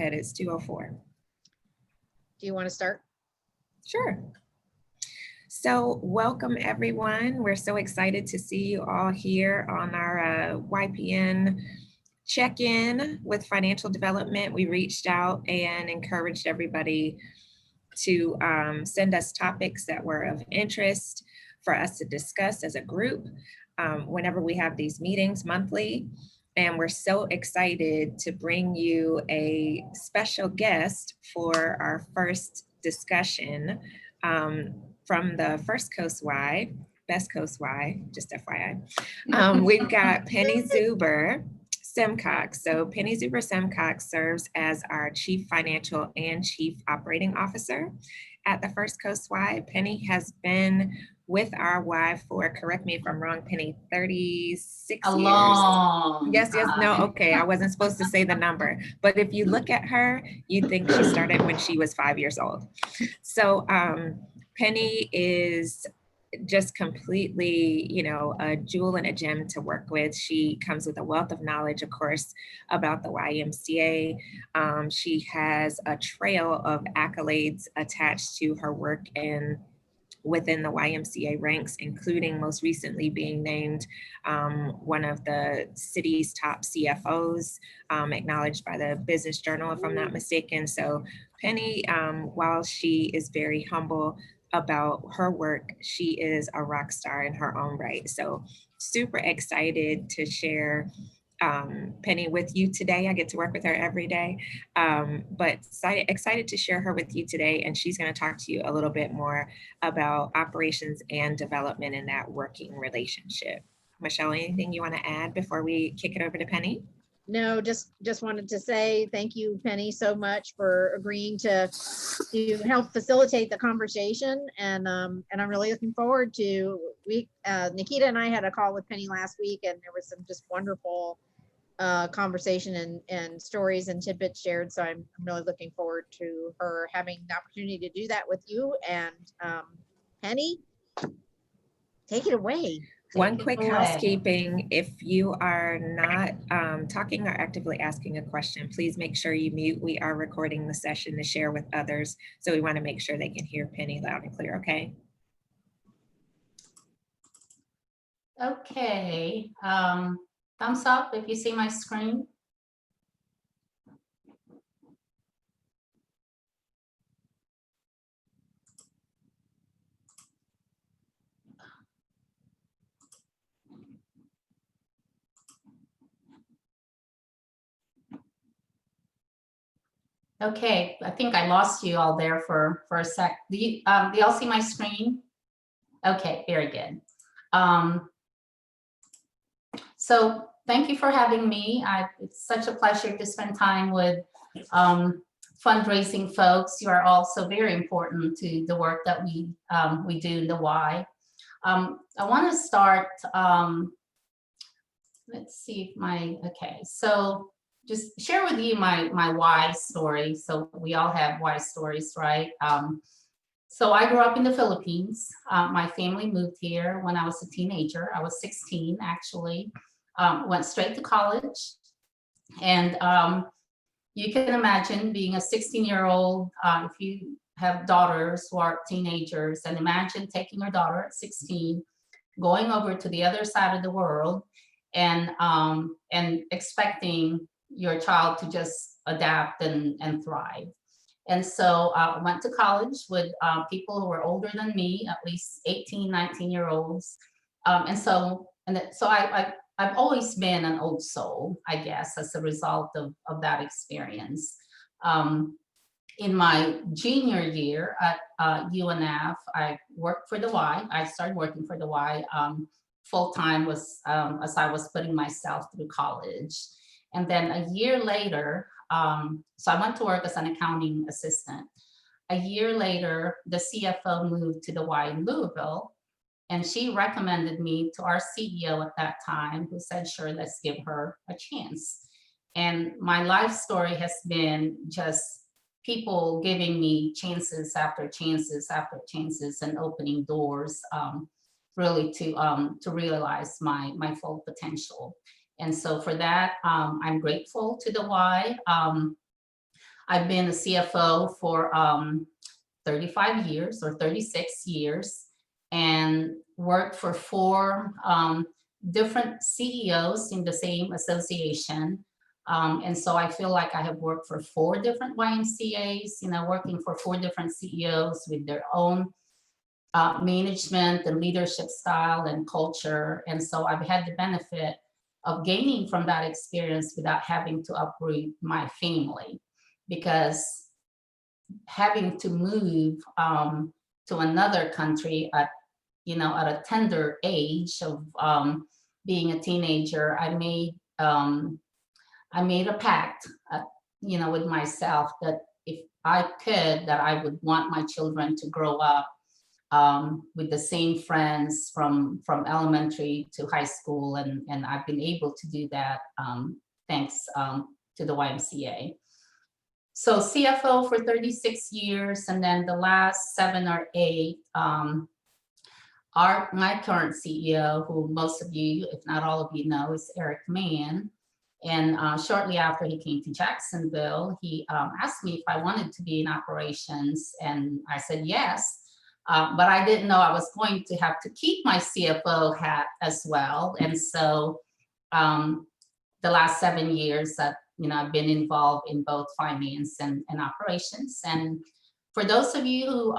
It's 2:04. Do you want to start? Sure. So welcome everyone. We're so excited to see you all here on our YPN check-in with financial development. We reached out and encouraged everybody to send us topics that were of interest for us to discuss as a group whenever we have these meetings monthly. And we're so excited to bring you a special guest for our first discussion from the First Coast Y, Best Coast Y, just FYI. We've got Penny Zuber Simcox. So Penny Zuber Simcox serves as our Chief Financial and Chief Operating Officer at the First Coast Y. Penny has been with our Y for, correct me if I'm wrong, Penny, 36 years. Yes, no, okay, I wasn't supposed to say the number, but if you look at her, you'd think she started when she was 5 years old. So Penny is just completely, a jewel and a gem to work with. She comes with a wealth of knowledge, of course, about the YMCA. She has a trail of accolades attached to her work within the YMCA ranks, including most recently being named one of the city's top CFOs, acknowledged by the Business Journal, if I'm not mistaken. So Penny, while she is very humble about her work, she is a rock star in her own right. So super excited to share Penny with you today. I get to work with her every day, but excited to share her with you today. And she's going to talk to you a little bit more about operations and development in that working relationship. Michelle, anything you want to add before we kick it over to Penny? No, just wanted to say thank you, Penny, so much for agreeing to help facilitate the conversation. And I'm really looking forward to Nikita and I had a call with Penny last week, and there was some just wonderful conversation and stories and tidbits shared. So I'm really looking forward to her having the opportunity to do that with you. And Penny, take it away. One quick housekeeping, if you are not talking or actively asking a question, please make sure you mute. We are recording the session to share with others, so we want to make sure they can hear Penny loud and clear, okay? Okay, thumbs up if you see my screen. Okay, I think I lost you all there for a sec. Do you all see my screen? Okay, very good. So thank you for having me. It's such a pleasure to spend time with fundraising folks. You are also very important to the work that we do in the Y. I want to start, let's see if okay, so just share with you my Y story. So we all have Y stories, right? So I grew up in the Philippines. My family moved here when I was a teenager. I was 16 actually. Went straight to college. And you can imagine being a 16-year-old, if you have daughters who are teenagers, and imagine taking your daughter at 16, going over to the other side of the world and expecting your child to just adapt and thrive. And so I went to college with people who were older than me, at least 18, 19-year-olds. So I've always been an old soul, I guess, as a result of that experience. In my junior year at UNF, I worked for the Y. I started working for the Y full-time as I was putting myself through college. And then a year later, so I went to work as an accounting assistant. A year later, the CFO moved to the Y in Louisville, and she recommended me to our CEO at that time, who said, sure, let's give her a chance. And my life story has been just people giving me chances after chances after chances and opening doors really to realize my full potential. And so for that, I'm grateful to the Y. I've been a CFO for 35 years or 36 years and worked for 4 different CEOs in the same association. And so I feel like I have worked for 4 different YMCAs, working for 4 different CEOs with their own management and leadership style and culture. And so I've had the benefit of gaining from that experience without having to uproot my family, because having to move to another country at a tender age of being a teenager, I made a pact, with myself that if I could, that I would want my children to grow up with the same friends from elementary to high school, and I've been able to do that thanks to the YMCA. So CFO for 36 years, and then the last 7 or 8, my current CEO, who most of you, if not all of you know, is Eric Mann. And shortly after he came to Jacksonville, he asked me if I wanted to be in operations, and I said yes. But I didn't know I was going to have to keep my CFO hat as well. And so the last 7 years that I've been involved in both finance and operations. And for those of you who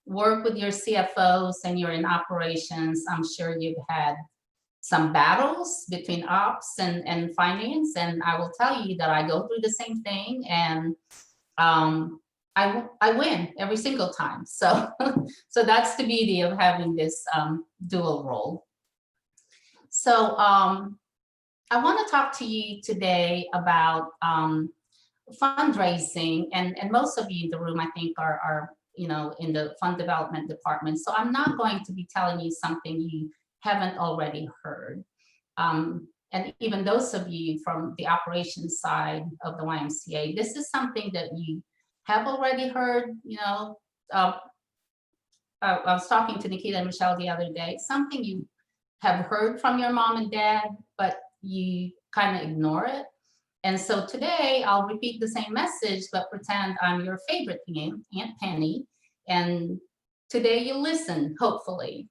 work with your CFOs and you're in operations, I'm sure you've had some battles between ops and finance. And I will tell you that I go through the same thing, and I win every single time. So, so that's the beauty of having this dual role. So I want to talk to you today about fundraising, and most of you in the room, I think, are in the fund development department. So I'm not going to be telling you something you haven't already heard. And even those of you from the operations side of the YMCA, this is something that you have already heard. I was talking to Nikita and Michelle the other day, something you have heard from your mom and dad, but you kind of ignore it. And so today I'll repeat the same message, but pretend I'm your favorite Aunt Penny. And today you listen, hopefully.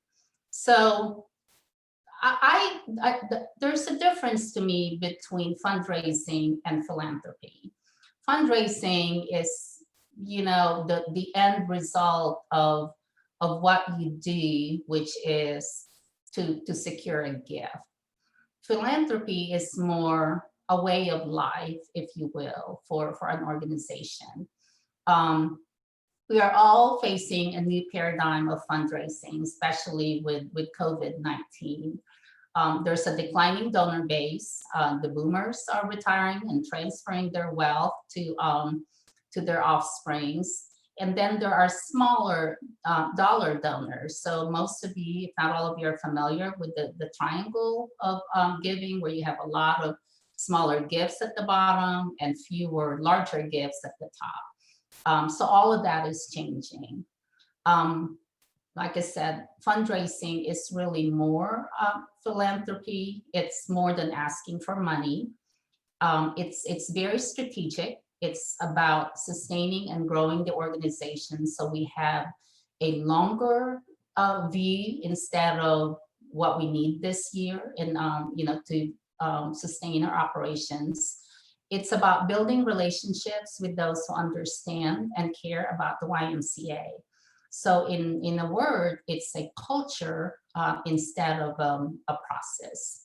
So there's a difference to me between fundraising and philanthropy. Fundraising is, the end result of what you do, which is to secure a gift. Philanthropy is more a way of life, if you will, for an organization. We are all facing a new paradigm of fundraising, especially with COVID-19. There's a declining donor base. The boomers are retiring and transferring their wealth to their offsprings. And then there are smaller dollar donors. So most of you, if not all of you, are familiar with the triangle of giving, where you have a lot of smaller gifts at the bottom and fewer larger gifts at the top. So all of that is changing. Like I said, fundraising is really more philanthropy. It's more than asking for money. It's very strategic. It's about sustaining and growing the organization, so we have a longer view instead of what we need this year, and to sustain our operations. It's about building relationships with those who understand and care about the YMCA. So in a word, it's a culture instead of a process.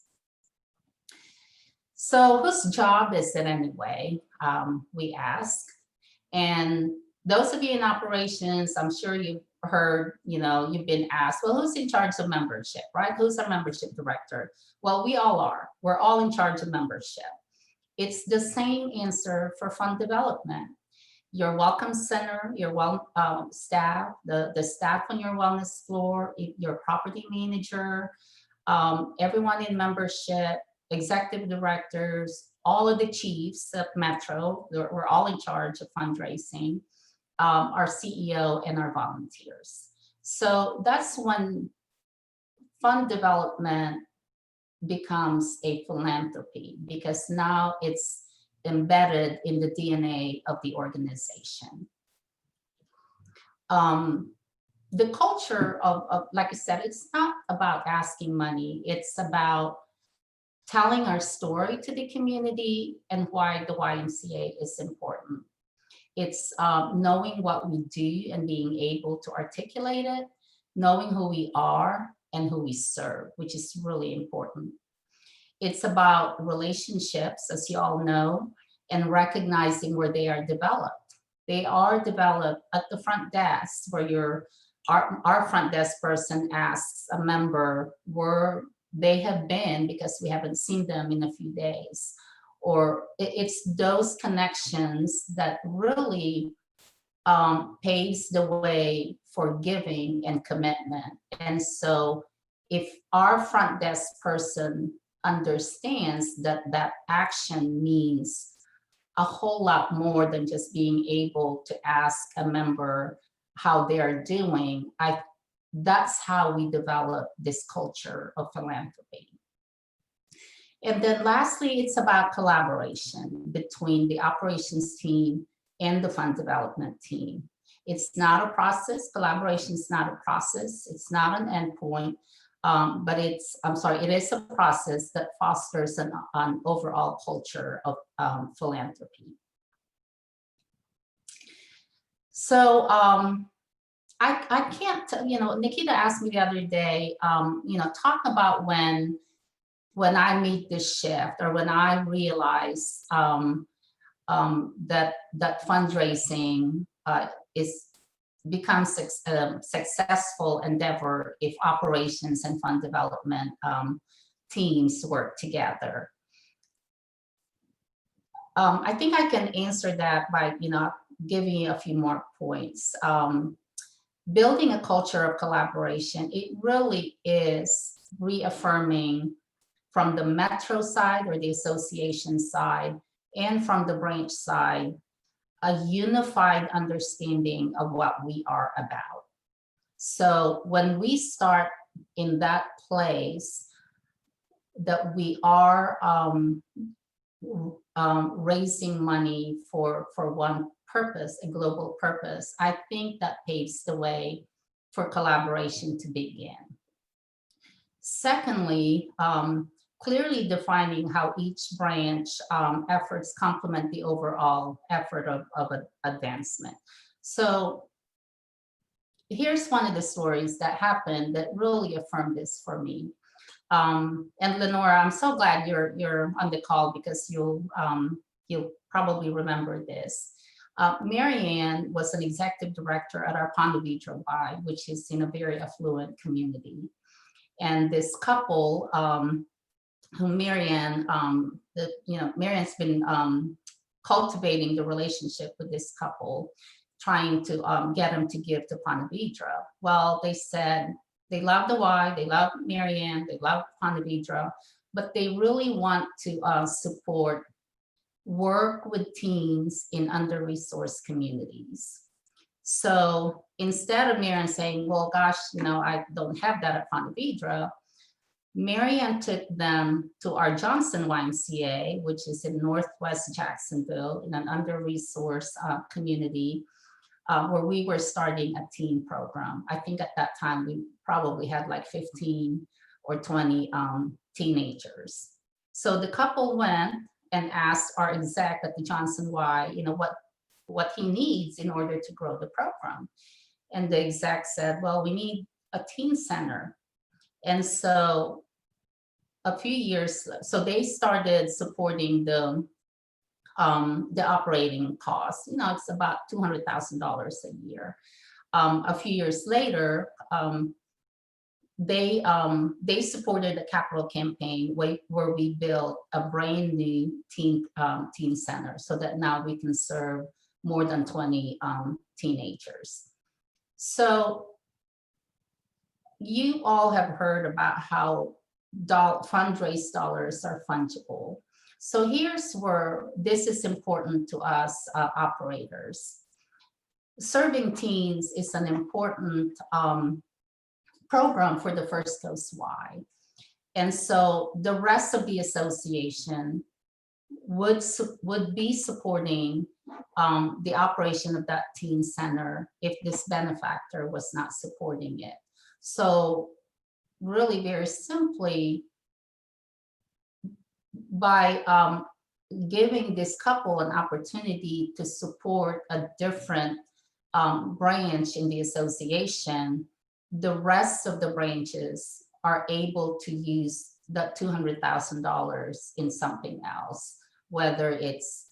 So whose job is it anyway, we ask. And those of you in operations, I'm sure you've heard, you've been asked, well, who's in charge of membership, right? Who's our membership director? Well, we all are. We're all in charge of membership. It's the same answer for fund development. Your welcome center, your staff, the staff on your wellness floor, your property manager, everyone in membership, executive directors, all of the chiefs of Metro, we're all in charge of fundraising, our CEO and our volunteers. So that's when fund development becomes a philanthropy, because now it's embedded in the DNA of the organization. The culture of, like I said, it's not about asking money. It's about telling our story to the community and why the YMCA is important. It's knowing what we do and being able to articulate it, knowing who we are and who we serve, which is really important. It's about relationships, as you all know, and recognizing where they are developed. They are developed at the front desk, where our front desk person asks a member where they have been because we haven't seen them in a few days. Or it's those connections that really paves the way for giving and commitment. And so if our front desk person understands that that action means a whole lot more than just being able to ask a member how they're doing, that's how we develop this culture of philanthropy. And then lastly, it's about collaboration between the operations team and the fund development team. It's not a process. Collaboration is not a process. It's not an endpoint, but it is a process that fosters an overall culture of philanthropy. So I can't, Nikita asked me the other day, talk about when I meet this shift, or when I realize that fundraising becomes a successful endeavor if operations and fund development teams work together. I think I can answer that by giving you a few more points. Building a culture of collaboration, it really is reaffirming from the metro side or the association side and from the branch side, a unified understanding of what we are about. So when we start in that place, that we are raising money for one purpose, a global purpose, I think that paves the way for collaboration to begin. Secondly, clearly defining how each branch efforts complement the overall effort of advancement. So here's one of the stories that happened that really affirmed this for me. And Lenora, I'm so glad you're on the call, because you'll probably remember this. Marianne was an executive director at our Ponte Vedra Y, which is in a very affluent community. And this couple, who Marianne, Marianne's been cultivating the relationship with this couple, trying to get them to give to Ponte Vedra. Well, they said they love the Y, they love Marianne, they love Ponte Vedra, but they really want to support work with teens in under-resourced communities. So instead of Marianne saying, well, gosh, I don't have that at Ponte Vedra, Marianne took them to our Johnson YMCA, which is in Northwest Jacksonville, in an under-resourced community, where we were starting a teen program. I think at that time we probably had like 15 or 20 teenagers. So the couple went and asked our exec at the Johnson Y, what he needs in order to grow the program. And the exec said, well, we need a teen center. And so a few years, so they started supporting the operating costs. It's about $200,000 a year. A few years later, they supported a capital campaign where we built a brand new teen center, so that now we can serve more than 20 teenagers. So you all have heard about how fundraised dollars are fungible. So here's where this is important to us operators. Serving teens is an important program for the First Coast Y. And so the rest of the association would be supporting the operation of that teen center if this benefactor was not supporting it. So really very simply, by giving this couple an opportunity to support a different branch in the association, the rest of the branches are able to use that $200,000 in something else, whether it's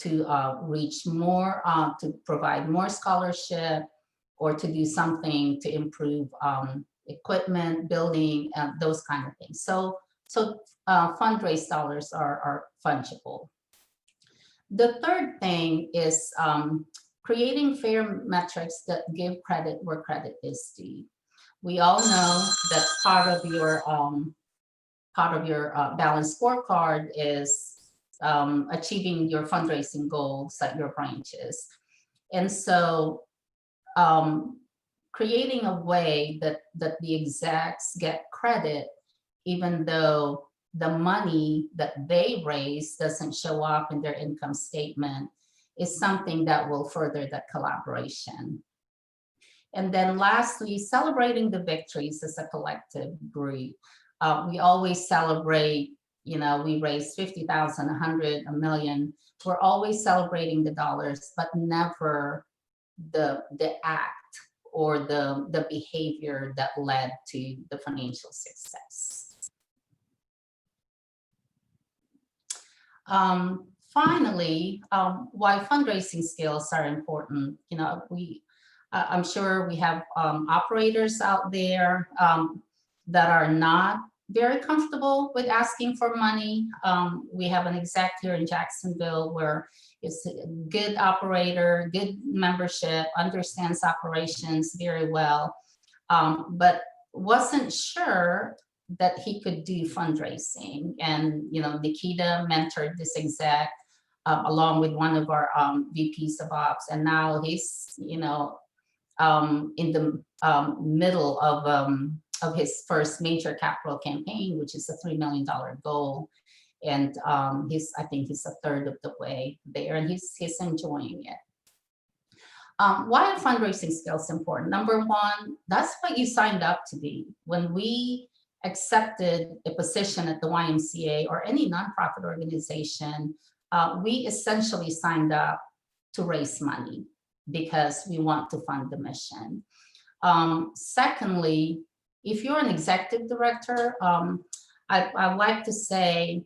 to reach more, to provide more scholarship, or to do something to improve equipment, building, those kind of things. So fundraise dollars are fungible. The third thing is creating fair metrics that give credit where credit is due. We all know that part of your balanced scorecard is achieving your fundraising goals at your branches. And so creating a way that the execs get credit, even though the money that they raise doesn't show up in their income statement, is something that will further that collaboration. And then lastly, celebrating the victories as a collective group. We always celebrate, you know, we raised 50,000, 100, a million. We're always celebrating the dollars, but never the act or the behavior that led to the financial success. Finally, why fundraising skills are important. You know, I'm sure we have operators out there that are not very comfortable with asking for money. We have an exec here in Jacksonville where it's a good operator, good membership, understands operations very well, but wasn't sure that he could do fundraising. And, you know, Nikita mentored this exec along with one of our VPs of ops. And now he's, you know, in the middle of his first major capital campaign, which is a $3 million goal. And I think he's a third of the way there, and he's enjoying it. Why are fundraising skills important? Number one, that's what you signed up to be. When we accepted a position at the YMCA or any nonprofit organization, we essentially signed up to raise money because we want to fund the mission. Secondly, if you're an executive director, I like to say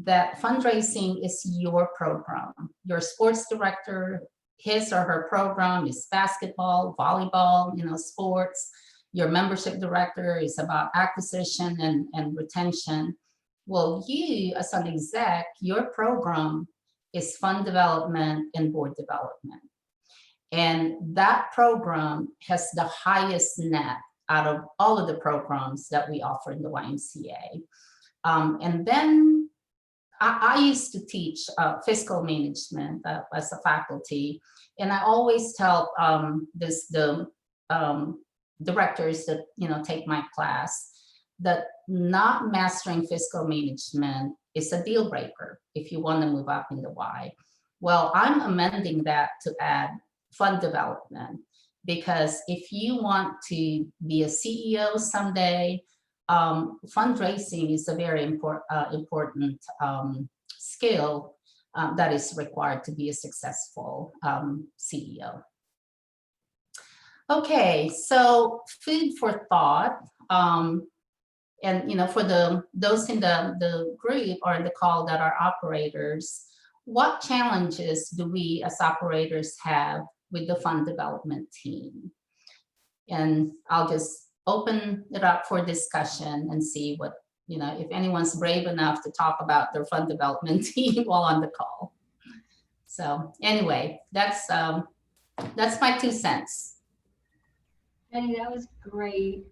that fundraising is your program. Your sports director, his or her program is basketball, volleyball, you know, sports. Your membership director is about acquisition and retention. Well, you as an exec, your program is fund development and board development. And that program has the highest net out of all of the programs that we offer in the YMCA. And then I used to teach fiscal management as a faculty. And I always tell the directors that, you know, take my class, that not mastering fiscal management is a deal breaker if you want to move up in the Y. Well, I'm amending that to add fund development, because if you want to be a CEO someday, fundraising is a very important skill that is required to be a successful CEO. Okay, so food for thought. And, you know, for those in the group or in the call that are operators, what challenges do we as operators have with the fund development team? And I'll just open it up for discussion and see what, you know, if anyone's brave enough to talk about their fund development team while on the call. So anyway, that's my 2 cents. Penny, that was great.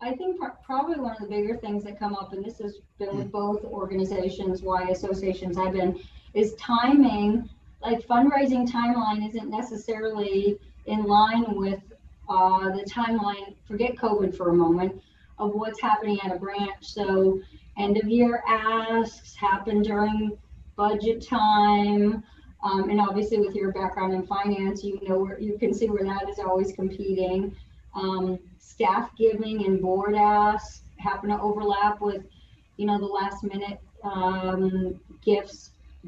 I think probably one of the bigger things that come up, and this has been with both organizations, Y associations I've been, is timing. Like fundraising timeline isn't necessarily in line with the timeline, forget COVID for a moment, of what's happening at a branch. So end of year asks happen during budget time. And obviously with your background in finance, you know, where you can see where that is always competing. Staff giving and board asks happen to overlap with, you know, the last minute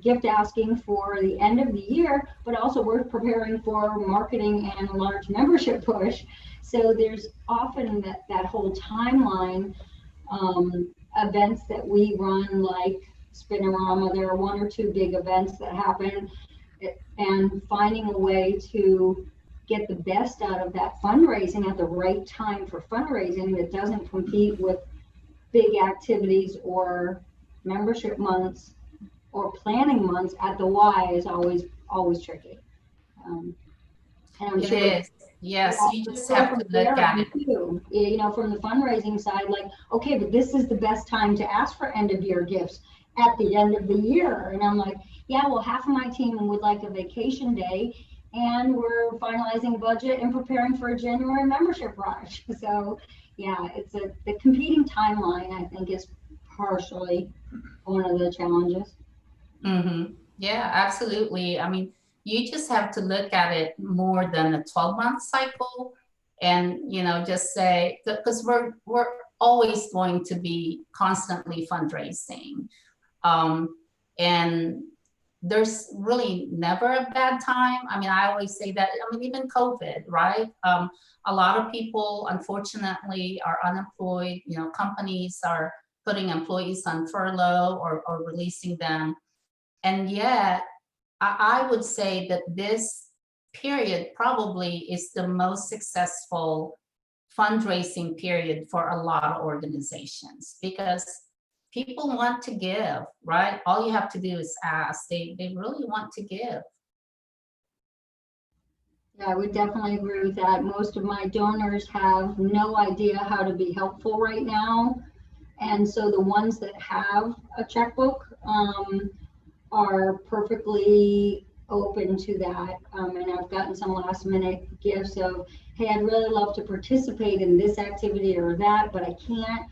gift asking for the end of the year, but also we're preparing for marketing and a large membership push. So there's often that whole timeline, events that we run like Spinorama, there are one or two big events that happen, and finding a way to get the best out of that fundraising at the right time for fundraising that doesn't compete with big activities or membership months or planning months at the Y is always tricky. And I'm It sure is. Yes, you just have to look at it. too. You know, from the fundraising side, like, okay, but this is the best time to ask for end of year gifts at the end of the year. And I'm like, yeah, well, half of my team would like a vacation day, and we're finalizing budget and preparing for a January membership rush. So yeah, the competing timeline, I think, is partially one of the challenges. Yeah, absolutely. I mean, you just have to look at it more than a 12-month cycle, and, you know, just say, because we're always going to be constantly fundraising. And there's really never a bad time. I mean, I always say that, I mean, even COVID, right? A lot of people, unfortunately, are unemployed. You know, companies are putting employees on furlough or releasing them. And yet, I would say that this period probably is the most successful fundraising period for a lot of organizations, because people want to give, right? All you have to do is ask. They really want to give. Yeah, I would definitely agree with that. Most of my donors have no idea how to be helpful right now. And so the ones that have a checkbook are perfectly open to that. And I've gotten some last minute gifts of, hey, I'd really love to participate in this activity or that, but I can't.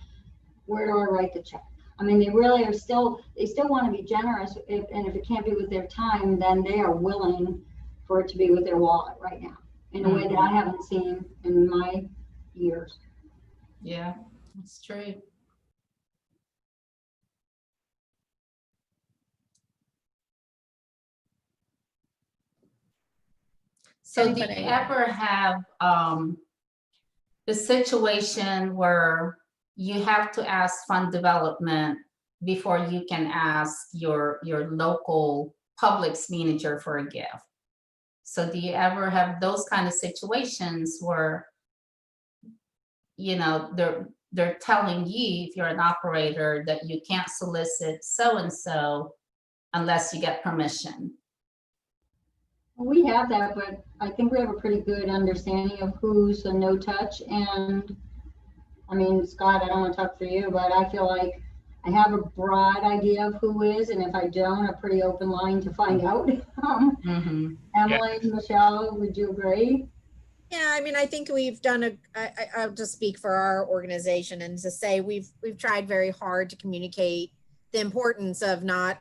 Where do I write the check? I mean, they really are they still want to be generous. And if it can't be with their time, then they are willing for it to be with their wallet right now in a way that I haven't seen in my years. Yeah, that's true. So do you ever have the situation where you have to ask fund development before you can ask your local Publix manager for a gift? So do you ever have those kind of situations where, you know, they're telling you, if you're an operator, that you can't solicit so-and-so unless you get permission? We have that, but I think we have a pretty good understanding of who's a no touch. And I mean, Scott, I don't want to talk for you, but I feel like I have a broad idea of who is, and if I don't, a pretty open line to find out. Emily, Michelle, would you agree? Yeah, I mean, I think we've done I'll just speak for our organization and to say we've tried very hard to communicate the importance of not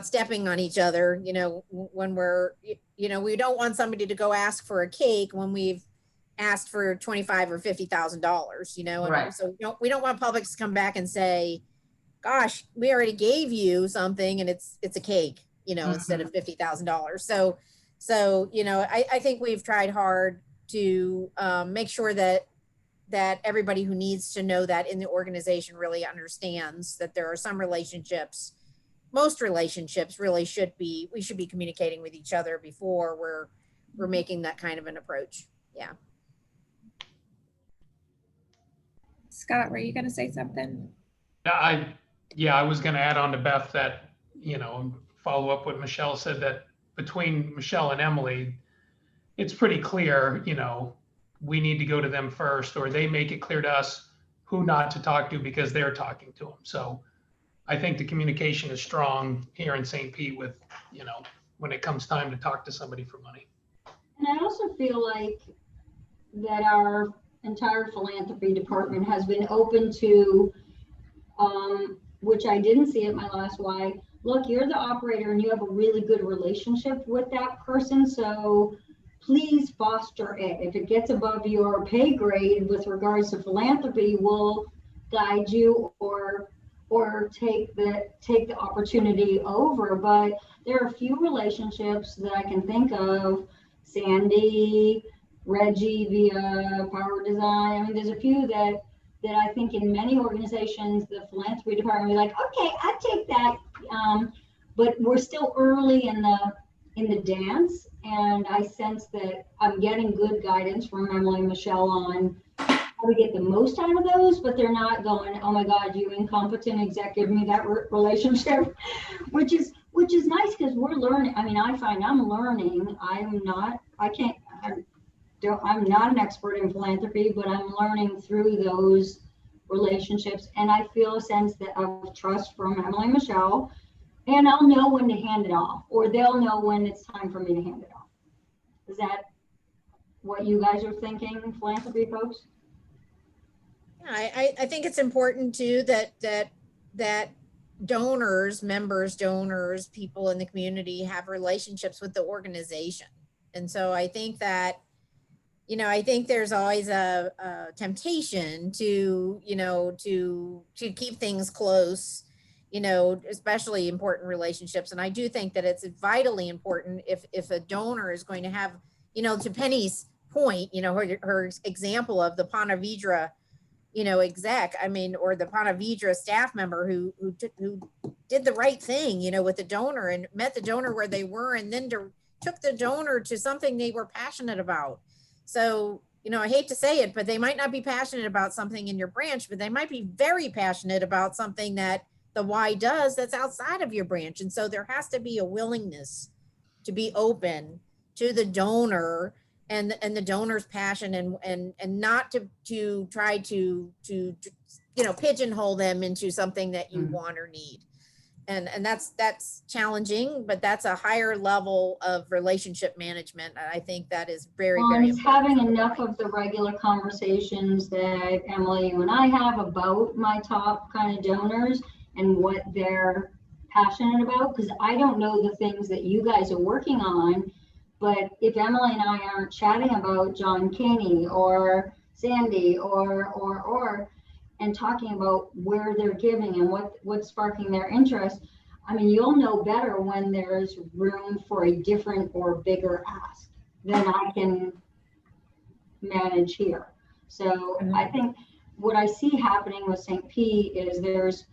stepping on each other, you know, when we're, you know, we don't want somebody to go ask for a cake when we've asked for $25,000 or $50,000, you know, and right. So we don't want Publix to come back and say, gosh, we already gave you something and it's a cake, you know, instead of $50,000. So, you know, I think we've tried hard to make sure that everybody who needs to know that in the organization really understands that there are some relationships, most relationships really we should be communicating with each other before we're making that kind of an approach. Yeah. Scott, were you going to say something? I was going to add on to Beth that, you know, follow up what Michelle said, that between Michelle and Emily, it's pretty clear, you know, we need to go to them first, or they make it clear to us who not to talk to because they're talking to them. So I think the communication is strong here in St. Pete with, you know, when it comes time to talk to somebody for money. And I also feel like that our entire philanthropy department has been open to, which I didn't see at my last Y. Look, you're the operator and you have a really good relationship with that person. So please foster it. If it gets above your pay grade with regards to philanthropy, we'll guide you or take the opportunity over. But there are a few relationships that I can think of, Sandy, Reggie via Power Design. I mean, there's a few that I think in many organizations, the philanthropy department will be like, okay, I take that. But we're still early in the dance, and I sense that I'm getting good guidance from Emily and Michelle on how to get the most out of those, but they're not going, oh my God, you incompetent exec, give me that relationship, which is nice because we're learning. I mean, I find I'm learning. I'm not an expert in philanthropy, but I'm learning through those relationships, and I feel a sense of trust from Emily and Michelle, and I'll know when to hand it off, or they'll know when it's time for me to hand it off. Is that what you guys are thinking, philanthropy folks? I think it's important too that donors, members, donors, people in the community have relationships with the organization. And so I think that, you know, I think there's always a temptation to, you know, to keep things close, you know, especially important relationships. And I do think that it's vitally important if a donor is going to have, you know, to Penny's point, you know, her example of the Ponte Vedra, you know, exec, I mean, or the Ponte Vedra staff member who did the right thing, you know, with the donor and met the donor where they were, and then took the donor to something they were passionate about. So, you know, I hate to say it, but they might not be passionate about something in your branch, but they might be very passionate about something that the Y does that's outside of your branch. And so there has to be a willingness to be open to the donor and the donor's passion, and not to try to you know, pigeonhole them into something that you want or need. And that's challenging, but that's a higher level of relationship management. And I think that is very, very it's important. having enough of the regular conversations that Emily, you and I have about my top kind of donors and what they're passionate about, because I don't know the things that you guys are working on. But if Emily and I aren't chatting about John Caney or Sandy or and talking about where they're giving and what's sparking their interest, I mean, you'll know better when there's room for a different or bigger ask than I can manage here. So I think what I see happening with St. P is there's,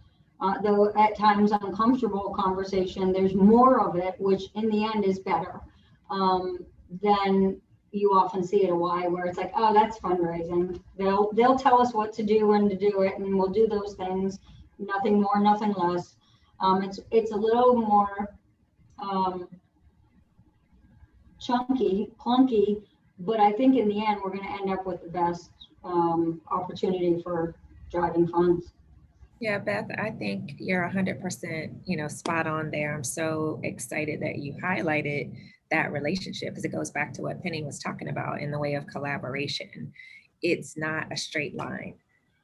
though at times uncomfortable conversation, there's more of it, which in the end is better than you often see at a Y, where it's like, oh, that's fundraising. They'll tell us what to do, when to do it, and we'll do those things. Nothing more, nothing less. It's a little more clunky, but I think in the end we're going to end up with the best opportunity for driving funds. Yeah, Beth, I think you're 100%, you know, spot on there. I'm so excited that you highlighted that relationship, because it goes back to what Penny was talking about in the way of collaboration. It's not a straight line.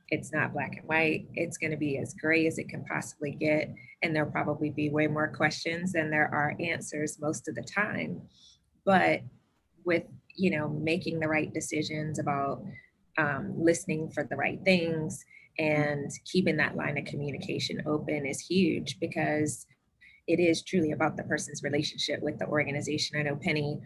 It's not black and white. It's going to be as gray as it can possibly get. And there'll probably be way more questions than there are answers most of the time. But with, you know, making the right decisions about listening for the right things and keeping that line of communication open is huge, because it is truly about the person's relationship with the organization. I know, Penny,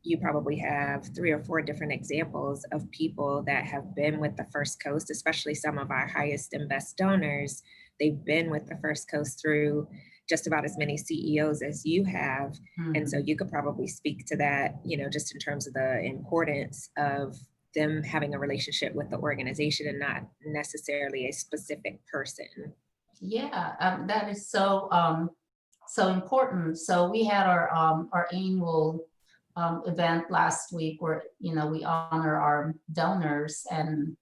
you probably have 3 or 4 different examples of people that have been with the First Coast, especially some of our highest and best donors. They've been with the First Coast through just about as many CEOs as you have. And so you could probably speak to that, you know, just in terms of the importance of them having a relationship with the organization and not necessarily a specific person. Yeah, that is so important. So we had our annual event last week where, you know, we honor our donors, and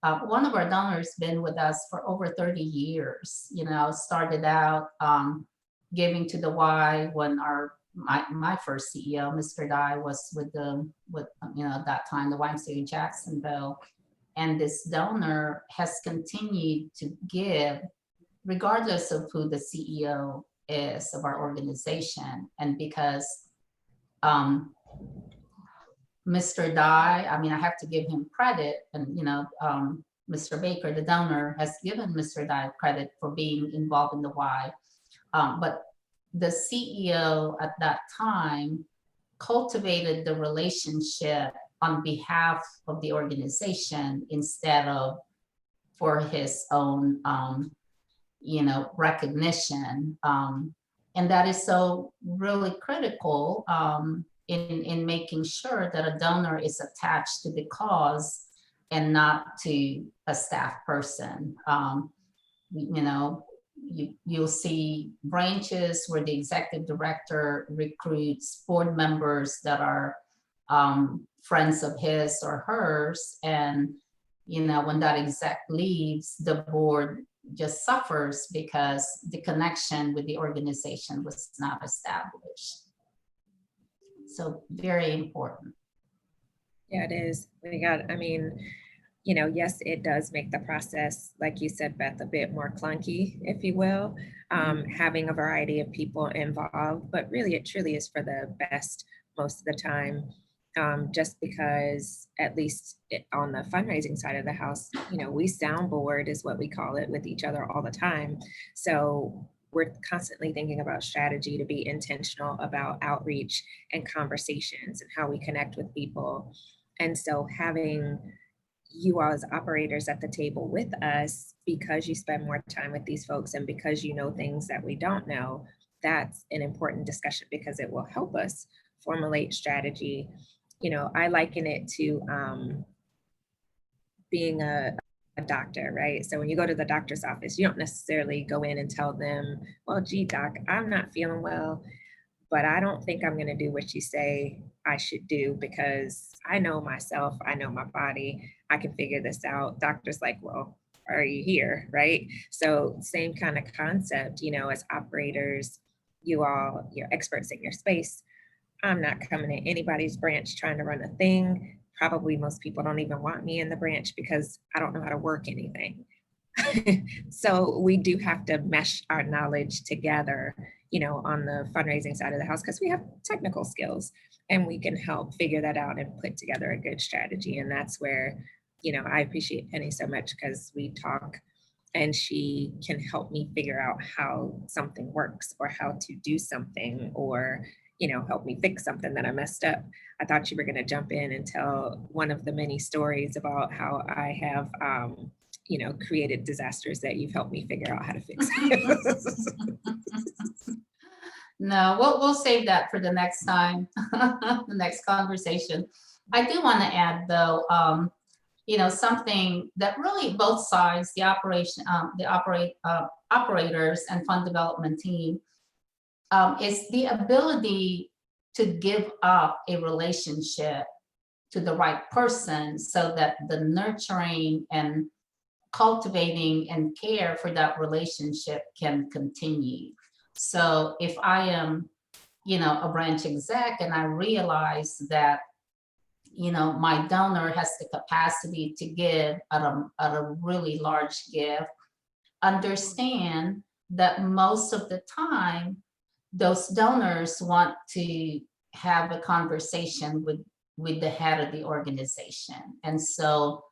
one of our donors been with us for over 30 years. You know, started out giving to the Y when my first CEO, Mr. Dye, was with you know, at that time the YMCA in Jacksonville, and this donor has continued to give regardless of who the CEO is of our organization. And because Mr. Dye, I mean, I have to give him credit, and Mr. Baker, the donor, has given Mr. Dye credit for being involved in the Y. But the CEO at that time cultivated the relationship on behalf of the organization instead of for his own, recognition. And that is so really critical in making sure that a donor is attached to the cause and not to a staff person. You'll see branches where the executive director recruits board members that are friends of his or hers, and when that exec leaves, the board just suffers because the connection with the organization was not established. So very important. Yeah, it is. Yes, it does make the process, like you said, Beth, a bit more clunky, if you will, having a variety of people involved, but really it truly is for the best most of the time. Just because at least on the fundraising side of the house, we soundboard is what we call it with each other all the time. So we're constantly thinking about strategy to be intentional about outreach and conversations and how we connect with people. And so having you all as operators at the table with us, because you spend more time with these folks and because you know things that we don't know, that's an important discussion because it will help us formulate strategy. I liken it to being a doctor, right? So when you go to the doctor's office, you don't necessarily go in and tell them, well, gee, doc, I'm not feeling well, but I don't think I'm going to do what you say I should do because I know myself, I know my body, I can figure this out. Doctor's like, well, are you here, right? So same kind of concept, as operators, you're experts in your space. I'm not coming in anybody's branch trying to run a thing. Probably most people don't even want me in the branch because I don't know how to work anything. So we do have to mesh our knowledge together, on the fundraising side of the house, because we have technical skills and we can help figure that out and put together a good strategy. And that's where, I appreciate Penny so much because we talk and she can help me figure out how something works or how to do something or help me fix something that I messed up. I thought you were going to jump in and tell one of the many stories about how I have, created disasters that you've helped me figure out how to fix. No, we'll save that for the next time, the next conversation. I do want to add though, something that really both sides, the operators and fund development team, is the ability to give up a relationship to the right person so that the nurturing and cultivating and care for that relationship can continue. So if I am, a branch exec and I realize that, my donor has the capacity to give at a really large gift, understand that most of the time, those donors want to have a conversation with the head of the organization. And so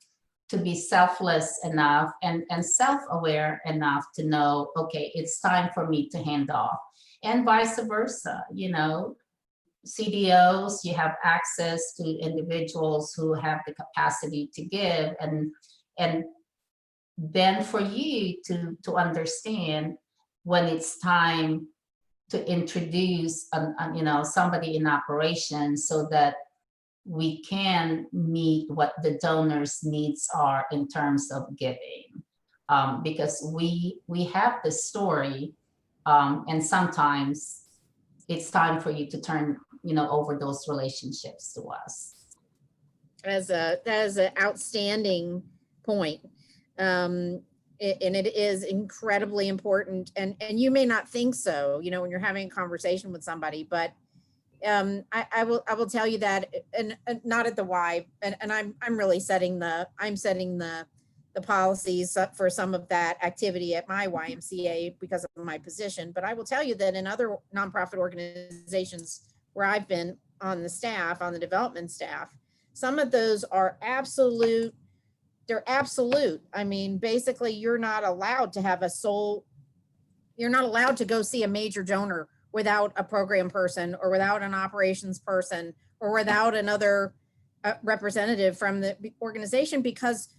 to be selfless enough and self-aware enough to know, okay, it's time for me to hand off, and vice versa. CDOs, you have access to individuals who have the capacity to give, and then for you to understand when it's time to introduce somebody in operations so that we can meet what the donor's needs are in terms of giving, because we have the story, and sometimes it's time for you to turn over those relationships to us. That is an outstanding point. And it is incredibly important, and you may not think so, when you're having a conversation with somebody, but I will tell you that, and not at the Y, and I'm really setting the policies up for some of that activity at my YMCA because of my position. But I will tell you that in other nonprofit organizations where I've been on the staff, on the development staff, some of those are absolute. They're absolute. I mean, basically, you're not allowed to have a sole. You're not allowed to go see a major donor without a program person or without an operations person or without another representative from the organization, because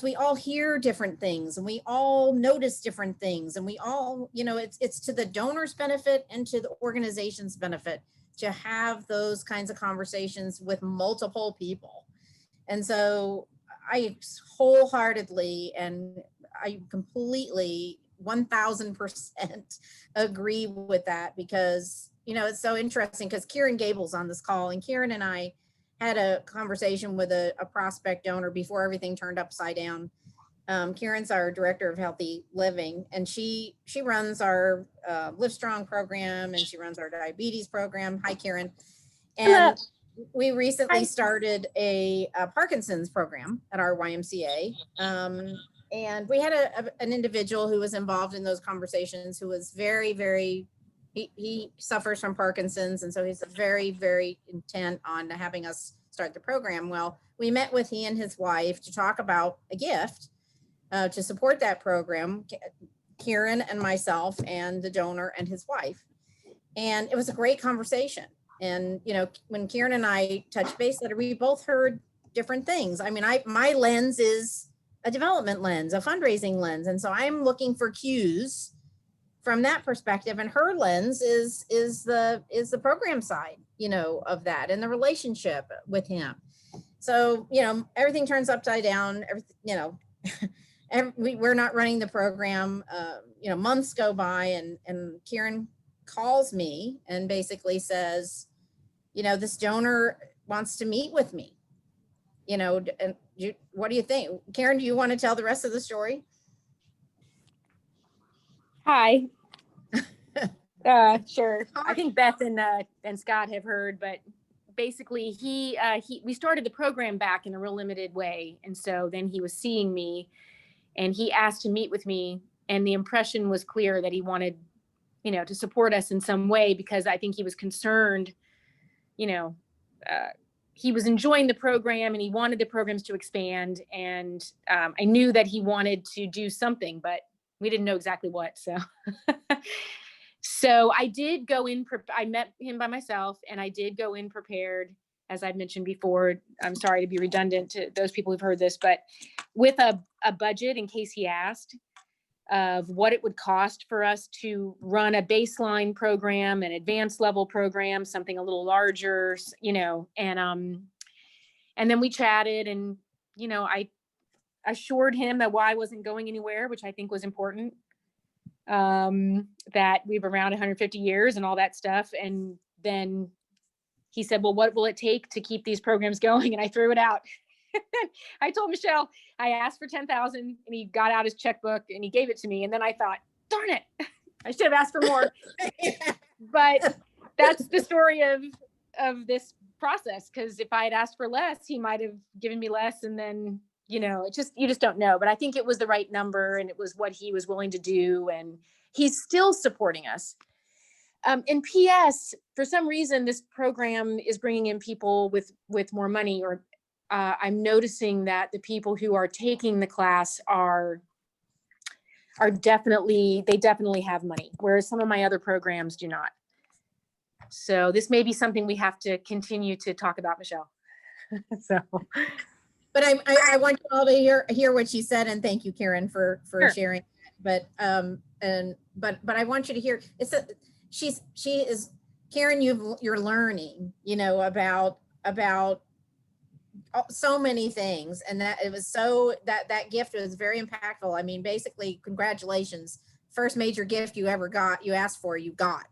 we all hear different things and we all notice different things, and we all, you know, it's to the donor's benefit and to the organization's benefit to have those kinds of conversations with multiple people. And so I wholeheartedly and I completely 1000% agree with that, because, you know, it's so interesting because Kieran Gable's on this call, and Kieran and I had a conversation with a prospect donor before everything turned upside down. Kieran's our director of healthy living, and she runs our Live Strong program, and she runs our diabetes program. Hi, Kieran. And we recently started a Parkinson's program at our YMCA. And we had an individual who was involved in those conversations who was very, very, he suffers from Parkinson's. And so he's very, very intent on having us start the program. Well, we met with he and his wife to talk about a gift to support that program, Kieran and myself and the donor and his wife. And it was a great conversation. And, you know, when Kieran and I touched base, we both heard different things. I mean, my lens is a development lens, a fundraising lens. And so I'm looking for cues from that perspective. And her lens is the program side, you know, of that and the relationship with him. So, you know, everything turns upside down, you know, and we're not running the program, you know, months go by, and Kieran calls me and basically says, you know, this donor wants to meet with me, you know, and what do you think? Karen, do you want to tell the rest of the story? Hi. Sure. I think Beth and Scott have heard, but basically we started the program back in a real limited way. And so then he was seeing me and he asked to meet with me, and the impression was clear that he wanted, you know, to support us in some way, because I think he was concerned, you know, he was enjoying the program and he wanted the programs to expand. And I knew that he wanted to do something, but we didn't know exactly what. So, so I did go in, I met him by myself, and I did go in prepared, as I've mentioned before. I'm sorry to be redundant to those people who've heard this, but with a budget in case he asked, of what it would cost for us to run a baseline program, an advanced level program, something a little larger, you know, and then we chatted, and, you know, I assured him that Y wasn't going anywhere, which I think was important, that we've around 150 years and all that stuff. And then he said, well, what will it take to keep these programs going? And I threw it out. I told Michelle, I asked for 10,000, and he got out his checkbook and he gave it to me. And then I thought, darn it, I should have asked for more. But that's the story of this process. Because if I had asked for less, he might have given me less. And then, you know, you just don't know. But I think it was the right number, and it was what he was willing to do. And he's still supporting us. In PS, for some reason, this program is bringing in people with more money, or I'm noticing that the people who are taking the class they definitely have money, whereas some of my other programs do not. So this may be something we have to continue to talk about, Michelle. So, but I want you all to hear what she said, and thank you, Karen, for Sure. sharing. But but I want you to hear, she is Karen. You're learning, you know, about so many things, and that it was so that gift was very impactful. I mean, basically, congratulations, first major gift you ever got, you asked for, you got.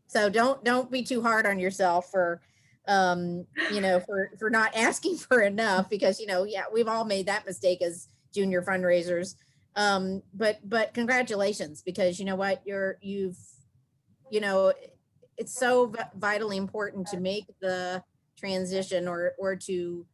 So don't be too hard on yourself for you know, for not asking for enough, because, you know, yeah, we've all made that mistake as junior fundraisers. But congratulations, because you know what, you know, it's so vitally important to make the transition or to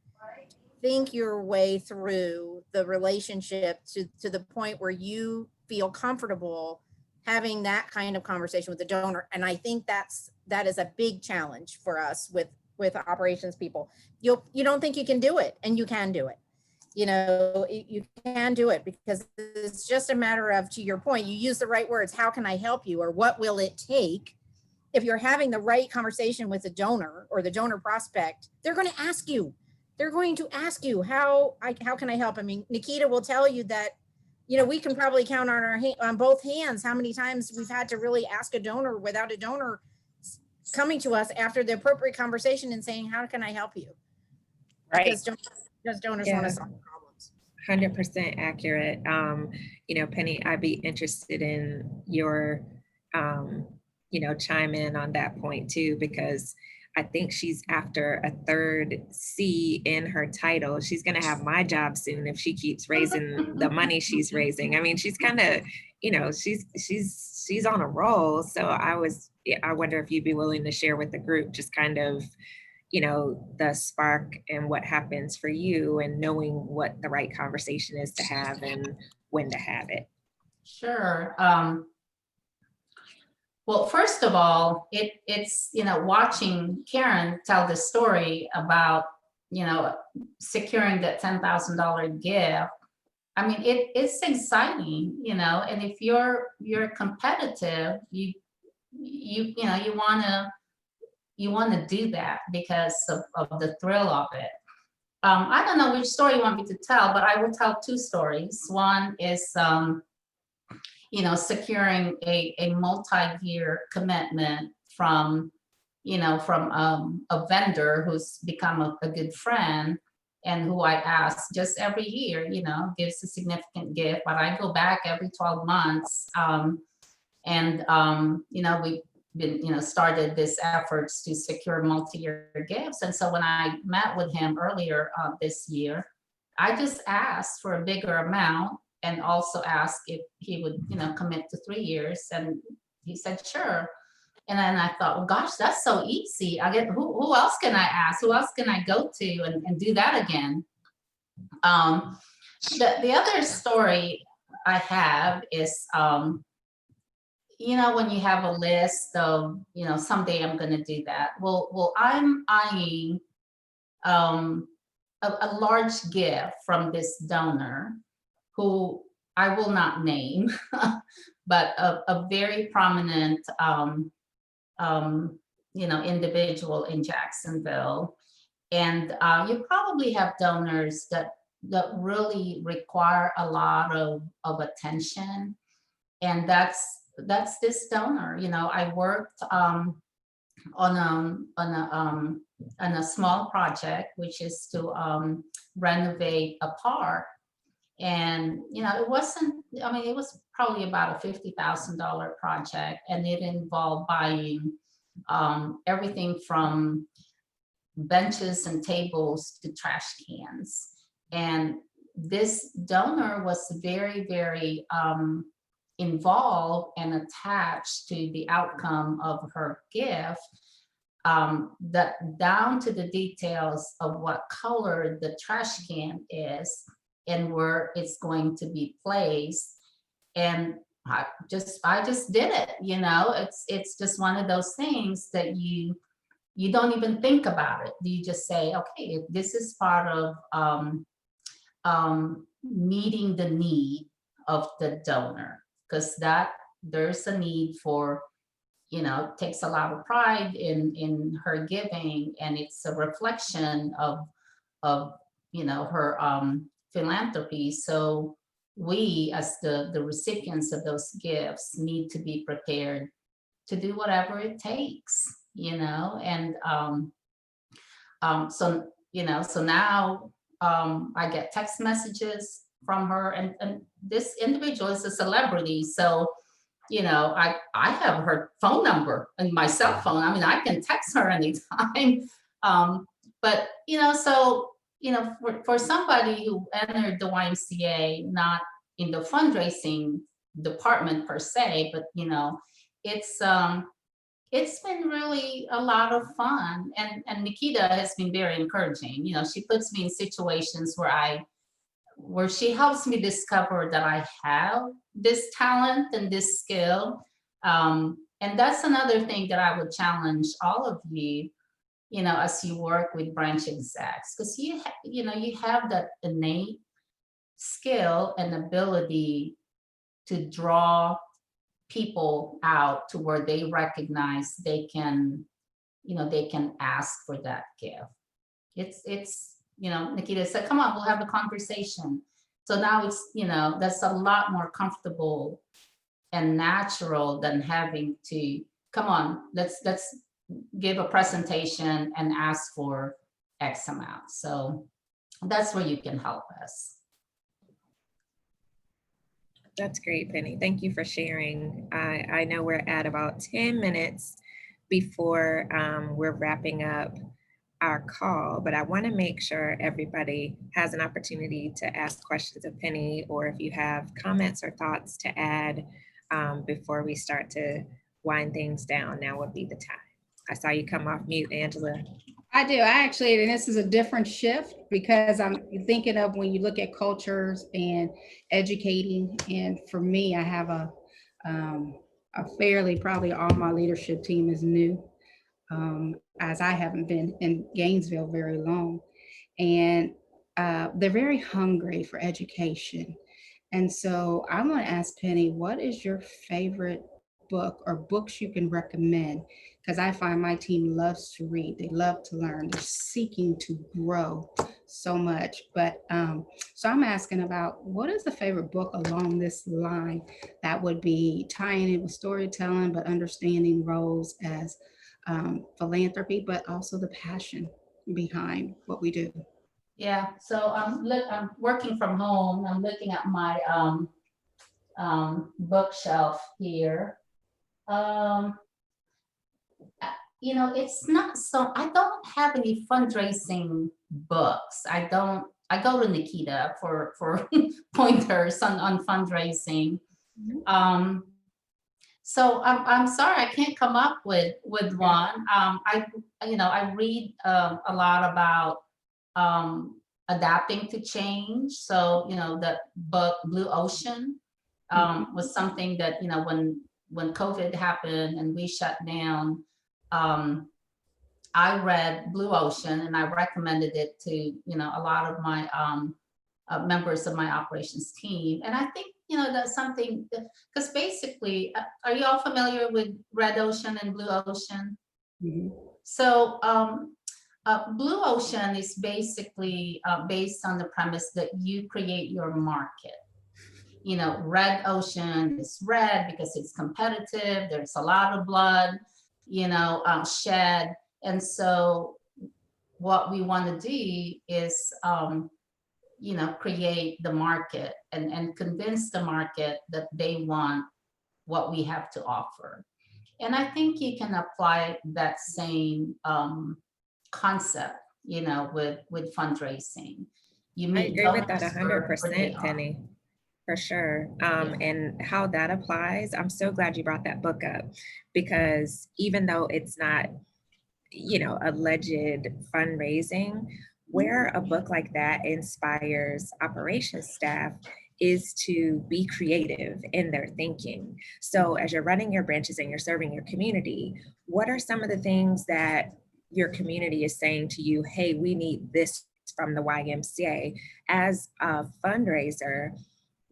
think your way through the relationship to the point where you feel comfortable having that kind of conversation with the donor. And I think that is a big challenge for us with operations people. You don't think you can do it, and you can do it. You know, you can do it, because it's just a matter of, to your point, you use the right words. How can I help you? Or what will it take? If you're having the right conversation with the donor or the donor prospect, they're going to ask you. They're going to ask you, how can I help? I mean, Nikita will tell you that, you know, we can probably count on both hands how many times we've had to really ask a donor without a donor coming to us after the appropriate conversation and saying, how can I help you? Right. Because donors want to solve problems. 100% accurate. You know, Penny, I'd be interested in your, you know, chime in on that point too, because I think she's after a third C in her title. She's going to have my job soon if she keeps raising the money she's raising. I mean, she's kind of, you know, she's on a roll. So I wonder if you'd be willing to share with the group just kind of, you know, the spark and what happens for you, and knowing what the right conversation is to have and when to have it. Sure. Well, first of all, it's, you know, watching Karen tell the story about, you know, securing that $10,000 gift. I mean, it's exciting, you know, and if you're competitive, you know, you want to do that because of the thrill of it. I don't know which story you want me to tell, but I will tell two stories. One is, you know, securing a multi-year commitment from, you know, from a vendor who's become a good friend, and who I ask just every year, you know, gives a significant gift, but I go back every 12 months. You know, we've been, you know, started this efforts to secure multi-year gifts. And so when I met with him earlier this year, I just asked for a bigger amount, and also asked if he would, you know, commit to 3 years. And he said, sure. And then I thought, well, gosh, that's so easy. Who else can I ask? Who else can I go to and do that again? The other story I have is, you know, when you have a list of, you know, someday I'm going to do that. Well, I'm eyeing a large gift from this donor, who I will not name, but a very prominent, you know, individual in Jacksonville. And you probably have donors that really require a lot of attention. And that's this donor. You know, I worked on a small project, which is to renovate a park. And, you know, it wasn't, I mean, it was probably about a $50,000 project, and it involved buying everything from benches and tables to trash cans. And this donor was very, very involved and attached to the outcome of her gift, that down to the details of what color the trash can is and where it's going to be placed. And I just did it, you know. It's just one of those things that you don't even think about it. You just say, okay, this is part of meeting the need of the donor, because there's a need for, you know, takes a lot of pride in her giving, and it's a reflection of you know, her philanthropy. So we, as the recipients of those gifts, need to be prepared to do whatever it takes, you know. And so, you know, so now I get text messages from her, and this individual is a celebrity. So, you know, I have her phone number in my cell phone. I mean, I can text her anytime. But, you know, so, you know, for somebody who entered the YMCA, not in the fundraising department per se, but, you know, it's it's been really a lot of fun. And Nikita has been very encouraging. You know, she puts me in situations where she helps me discover that I have this talent and this skill. And that's another thing that I would challenge all of you, you know, as you work with branch execs, because you know, you have that innate skill and ability to draw people out to where they recognize they can, you know, they can ask for that gift. It's, you know, Nikita said, come on, we'll have a conversation. So now it's, you know, that's a lot more comfortable and natural than having to, come on, let's give a presentation and ask for X amount. So that's where you can help us. That's great, Penny. Thank you for sharing. I know we're at about 10 minutes before we're wrapping up our call, but I want to make sure everybody has an opportunity to ask questions of Penny, or if you have comments or thoughts to add before we start to wind things down, now would be the time. I saw you come off mute, Angela. I do. I actually, and this is a different shift because I'm thinking of when you look at cultures and educating. And for me, I have a fairly, probably all my leadership team is new, as I haven't been in Gainesville very long. And they're very hungry for education. And so I'm going to ask Penny, what is your favorite book or books you can recommend? Because I find my team loves to read. They love to learn. They're seeking to grow so much. But so I'm asking about, what is the favorite book along this line that would be tying in with storytelling, but understanding roles as philanthropy, but also the passion behind what we do? Yeah, so I'm working from home. I'm looking at my bookshelf here. You know, it's not so, I don't have any fundraising books. I go to Nikita for pointers on fundraising. So I'm sorry, I can't come up with one. I read a lot about adapting to change. So, you know, the book Blue Ocean was something that, you know, when COVID happened and we shut down, I read Blue Ocean and I recommended it to, you know, a lot of my members of my operations team. And I think, you know, that's something, because basically, are you all familiar with Red Ocean and Blue Ocean? Mm-hmm. So Blue Ocean is basically based on the premise that you create your market. You know, Red Ocean is red because it's competitive. There's a lot of blood, you know, shed. And so what we want to do is, you know, create the market and convince the market that they want what we have to offer. And I think you can apply that same concept, you know, with fundraising. I agree with that donors where they 100%, are. Penny, for sure. And how that applies, I'm so glad you brought that book up, because even though it's not, you know, alleged fundraising, where a book like that inspires operations staff is to be creative in their thinking. So as you're running your branches and you're serving your community, what are some of the things that your community is saying to you, hey, we need this from the YMCA? As a fundraiser,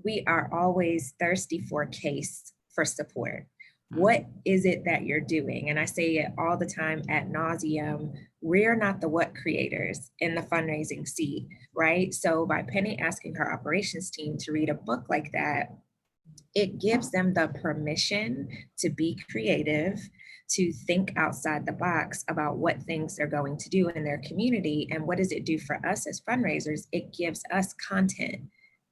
we are always thirsty for a case for support. What is it that you're doing? And I say it all the time ad nauseum, we're not the what creators in the fundraising seat, right? So by Penny asking her operations team to read a book like that, it gives them the permission to be creative, to think outside the box about what things they're going to do in their community. And what does it do for us as fundraisers? It gives us content,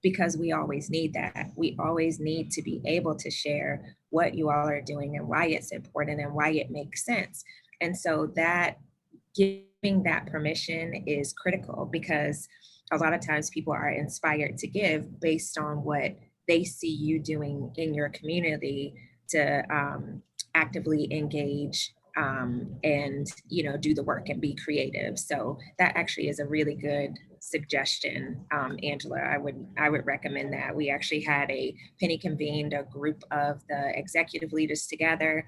because we always need that. We always need to be able to share what you all are doing and why it's important and why it makes sense. And so that giving that permission is critical, because a lot of times people are inspired to give based on what they see you doing in your community to actively engage and, you know, do the work and be creative. So that actually is a really good suggestion, Angela. I would recommend that. We actually had Penny convened a group of the executive leaders together,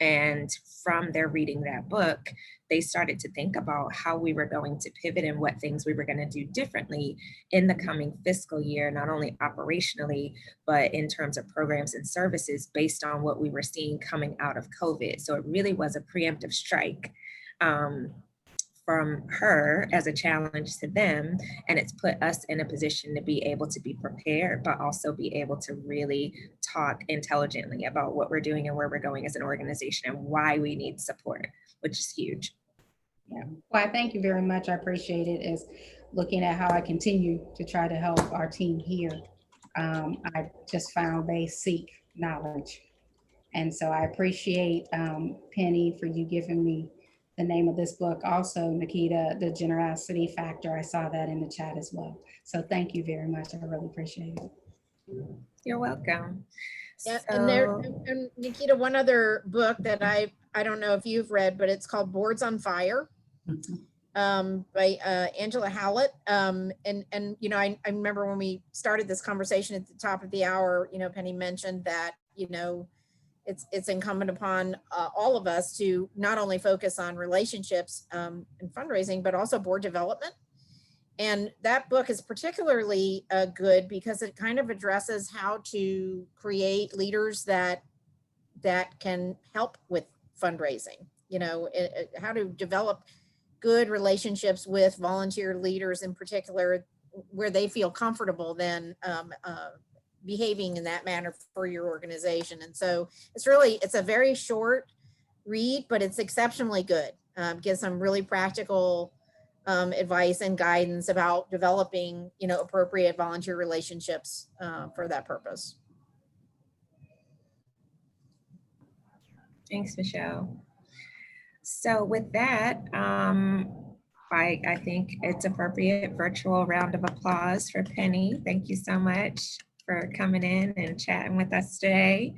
and from their reading that book, they started to think about how we were going to pivot and what things we were going to do differently in the coming fiscal year, not only operationally, but in terms of programs and services based on what we were seeing coming out of COVID. So it really was a preemptive strike from her as a challenge to them. And it's put us in a position to be able to be prepared, but also be able to really talk intelligently about what we're doing and where we're going as an organization and why we need support, which is huge. Yeah. Well, I thank you very much. I appreciate it. As looking at how I continue to try to help our team here. I just found they seek knowledge. And so I appreciate Penny for you giving me the name of this book. Also, Nikita, The Generosity Factor. I saw that in the chat as well. So thank you very much. I really appreciate it. You're welcome. Yeah, So, and Nikita, one other book that I don't know if you've read, but it's called Boards on Fire, by Angela Howlett. And you know, I remember when we started this conversation at the top of the hour, you know, Penny mentioned that, you know, it's incumbent upon all of us to not only focus on relationships and fundraising, but also board development. And that book is particularly good because it kind of addresses how to create leaders that can help with fundraising, you know, how to develop good relationships with volunteer leaders in particular, where they feel comfortable then behaving in that manner for your organization. And so it's a very short read, but it's exceptionally good. Gives some really practical advice and guidance about developing, you know, appropriate volunteer relationships for that purpose. thanks, Michelle. So with that, I think it's appropriate virtual round of applause for Penny. Thank you so much for coming in and chatting with us today.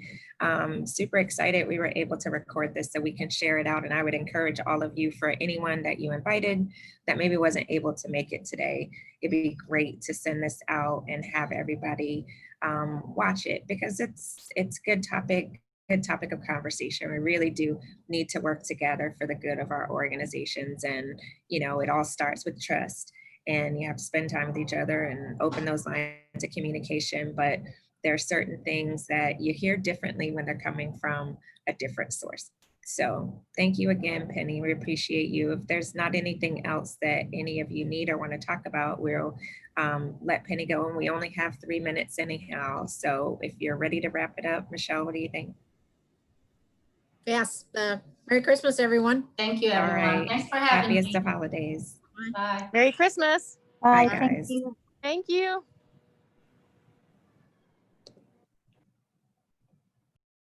Super excited we were able to record this so we can share it out. And I would encourage all of you, for anyone that you invited that maybe wasn't able to make it today, it'd be great to send this out and have everybody watch it, because it's good topic of conversation. We really do need to work together for the good of our organizations. And, you know, it all starts with trust, and you have to spend time with each other and open those lines of communication. But there are certain things that you hear differently when they're coming from a different source. So thank you again, Penny. We appreciate you. If there's not anything else that any of you need or want to talk about, we'll let Penny go. And we only have 3 minutes anyhow. So if you're ready to wrap it up, Michelle, what do you think? Yes. Merry Christmas, everyone. Thank you, All everyone. right. Thanks for having Happiest me. of holidays. Bye. Merry Christmas. Bye, Bye. Thank guys. you. Thank you.